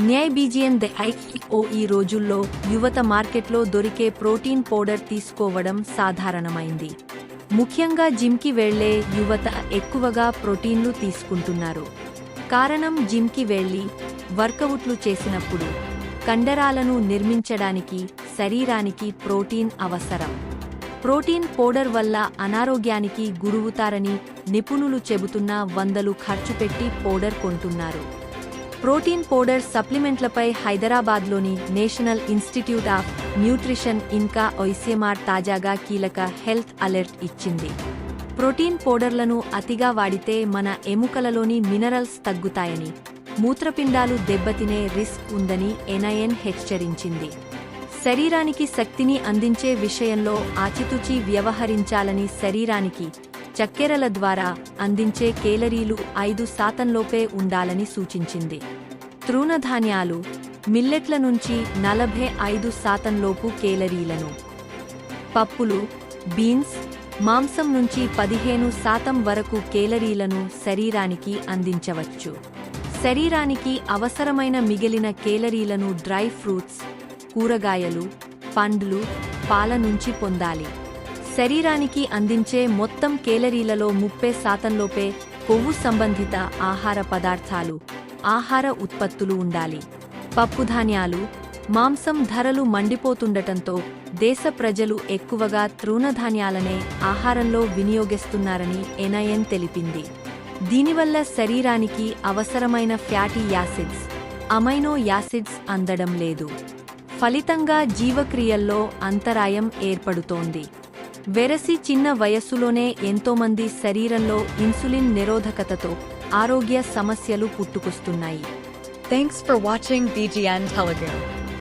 న్యాయబీజియన్ ఈ రోజుల్లో యువత మార్కెట్లో దొరికే ప్రోటీన్ పౌడర్ తీసుకోవడం సాధారణమైంది. ముఖ్యంగా జిమ్కి వెళ్లే యువత ఎక్కువగా ప్రోటీన్లు తీసుకుంటున్నారు. కారణం జిమ్కి వెళ్లి వర్కౌట్లు చేసినప్పుడు కండరాలను నిర్మించడానికి శరీరానికి ప్రోటీన్ అవసరం. ప్రోటీన్ పౌడర్ వల్ల అనారోగ్యానికి గురవుతారని నిపుణులు చెబుతున్నా వందలు ఖర్చు పెట్టి పౌడర్ కొంటున్నారు. ప్రోటీన్ పౌడర్ సప్లిమెంట్లపై హైదరాబాద్లోని నేషనల్ ఇన్స్టిట్యూట్ ఆఫ్ న్యూట్రిషన్ ఇంకా ఐసీఎంఆర్ తాజాగా కీలక హెల్త్ అలర్ట్ ఇచ్చింది. ప్రోటీన్ పౌడర్లను అతిగా వాడితే మన ఎముకలలోని మినరల్స్ తగ్గుతాయని, మూత్రపిండాలు దెబ్బతినే రిస్క్ ఉందని ఎన్ఐఎన్ హెచ్చరించింది. శరీరానికి శక్తిని అందించే విషయంలో ఆచితూచి వ్యవహరించాలని, శరీరానికి చక్కెరల ద్వారా అందించే కేలరీలు 5% ఉండాలని సూచించింది. తృణధాన్యాలు, మిల్లెట్ల నుంచి 45% కేలరీలను, పప్పులు, బీన్స్, మాంసం నుంచి 15% వరకు కేలరీలను శరీరానికి అందించవచ్చు. శరీరానికి అవసరమైన మిగిలిన కేలరీలను డ్రై ఫ్రూట్స్, కూరగాయలు, పండ్లు, పాల నుంచి పొందాలి. శరీరానికి అందించే మొత్తం కేలరీలలో 30% కొవ్వు సంబంధిత ఆహార పదార్థాలు, ఆహార ఉత్పత్తులు ఉండాలి. పప్పుధాన్యాలు, మాంసం ధరలు మండిపోతుండటంతో దేశ ప్రజలు ఎక్కువగా తృణధాన్యాలనే ఆహారంలో వినియోగిస్తున్నారని ఎన్ఐఎన్ తెలిపింది. దీనివల్ల శరీరానికి అవసరమైన ఫ్యాటీ యాసిడ్స్, అమైనో యాసిడ్స్ అందడం లేదు. ఫలితంగా జీవక్రియల్లో అంతరాయం ఏర్పడుతోంది. వెరసి చిన్న వయస్సులోనే ఎంతోమంది శరీరంలో ఇన్సులిన్ నిరోధకతతో ఆరోగ్య సమస్యలు పుట్టుకొస్తున్నాయి. Thanks for watching BGN Telugu.